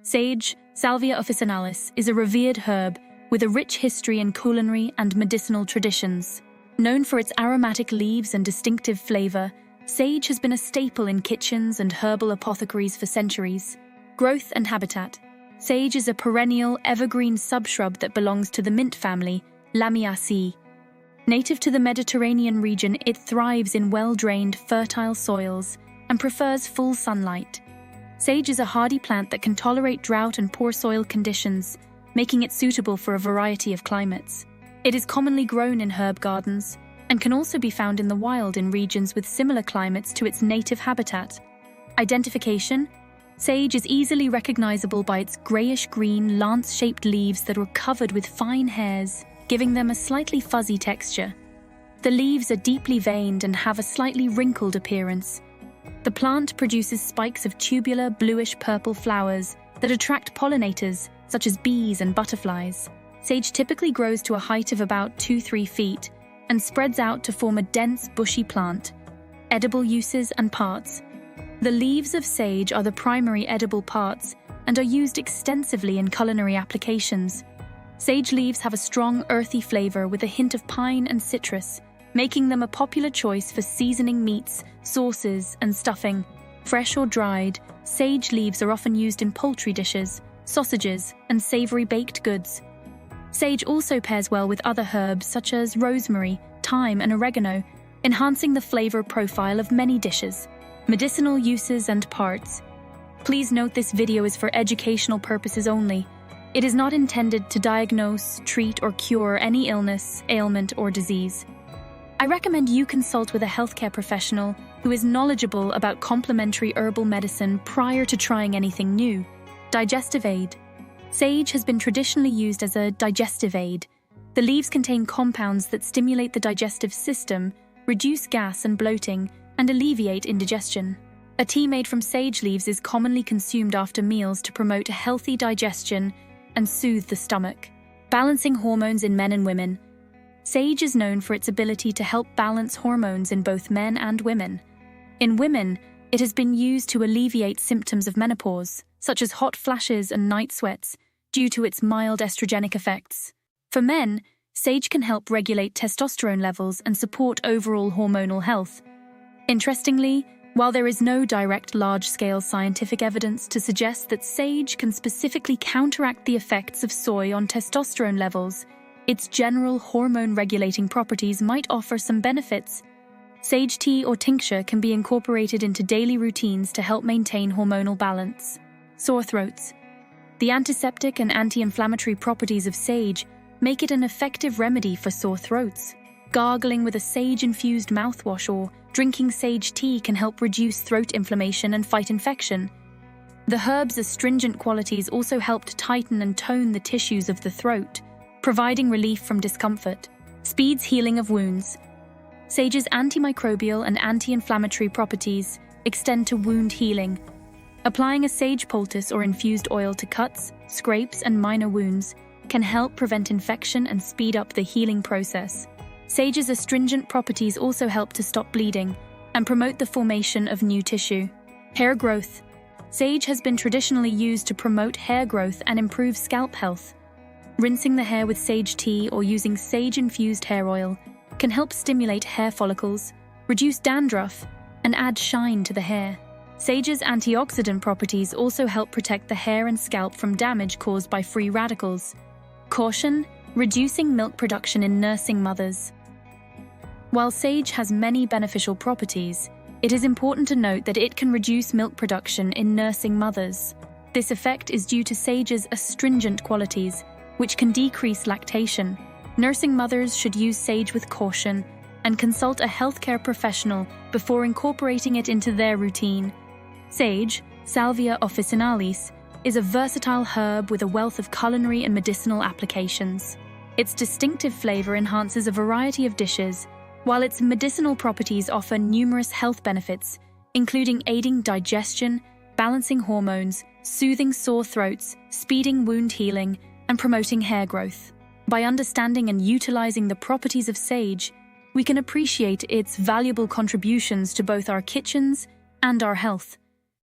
Sage, Salvia officinalis, is a revered herb with a rich history in culinary and medicinal traditions. Known for its aromatic leaves and distinctive flavor, sage has been a staple in kitchens and herbal apothecaries for centuries. Growth and habitat. Sage is a perennial, evergreen subshrub that belongs to the mint family, Lamiaceae. Native to the Mediterranean region, it thrives in well-drained, fertile soils and prefers full sunlight. Sage is a hardy plant that can tolerate drought and poor soil conditions, making it suitable for a variety of climates. It is commonly grown in herb gardens and can also be found in the wild in regions with similar climates to its native habitat. Identification. Sage is easily recognizable by its grayish-green, lance-shaped leaves that are covered with fine hairs, giving them a slightly fuzzy texture. The leaves are deeply veined and have a slightly wrinkled appearance. The plant produces spikes of tubular, bluish-purple flowers that attract pollinators, such as bees and butterflies. Sage typically grows to a height of about 2-3 feet and spreads out to form a dense, bushy plant. Edible uses and parts. The leaves of sage are the primary edible parts and are used extensively in culinary applications. Sage leaves have a strong, earthy flavor with a hint of pine and citrus, making them a popular choice for seasoning meats, sauces, and stuffing. Fresh or dried, sage leaves are often used in poultry dishes, sausages, and savory baked goods. Sage also pairs well with other herbs such as rosemary, thyme, and oregano, enhancing the flavor profile of many dishes. Medicinal uses and parts. Please note this video is for educational purposes only. It is not intended to diagnose, treat, or cure any illness, ailment, or disease. I recommend you consult with a healthcare professional who is knowledgeable about complementary herbal medicine prior to trying anything new. Digestive aid. Sage has been traditionally used as a digestive aid. The leaves contain compounds that stimulate the digestive system, reduce gas and bloating, and alleviate indigestion. A tea made from sage leaves is commonly consumed after meals to promote a healthy digestion and soothe the stomach. Balancing hormones in men and women. Sage is known for its ability to help balance hormones in both men and women. In women, it has been used to alleviate symptoms of menopause, such as hot flashes and night sweats, due to its mild estrogenic effects. For men, sage can help regulate testosterone levels and support overall hormonal health. Interestingly, while there is no direct large-scale scientific evidence to suggest that sage can specifically counteract the effects of soy on testosterone levels, its general hormone-regulating properties might offer some benefits. Sage tea or tincture can be incorporated into daily routines to help maintain hormonal balance. Sore throats. The antiseptic and anti-inflammatory properties of sage make it an effective remedy for sore throats. Gargling with a sage-infused mouthwash or drinking sage tea can help reduce throat inflammation and fight infection. The herb's astringent qualities also help to tighten and tone the tissues of the throat, providing relief from discomfort. Speeds healing of wounds. Sage's antimicrobial and anti-inflammatory properties extend to wound healing. Applying a sage poultice or infused oil to cuts, scrapes, and minor wounds can help prevent infection and speed up the healing process. Sage's astringent properties also help to stop bleeding and promote the formation of new tissue. Hair growth. Sage has been traditionally used to promote hair growth and improve scalp health. Rinsing the hair with sage tea or using sage-infused hair oil can help stimulate hair follicles, reduce dandruff, and add shine to the hair. Sage's antioxidant properties also help protect the hair and scalp from damage caused by free radicals. Caution: reducing milk production in nursing mothers. While sage has many beneficial properties, it is important to note that it can reduce milk production in nursing mothers. This effect is due to sage's astringent qualities, which can decrease lactation. Nursing mothers should use sage with caution and consult a healthcare professional before incorporating it into their routine. Sage, Salvia officinalis, is a versatile herb with a wealth of culinary and medicinal applications. Its distinctive flavor enhances a variety of dishes, while its medicinal properties offer numerous health benefits, including aiding digestion, balancing hormones, soothing sore throats, speeding wound healing, and promoting hair growth. By understanding and utilizing the properties of sage, we can appreciate its valuable contributions to both our kitchens and our health.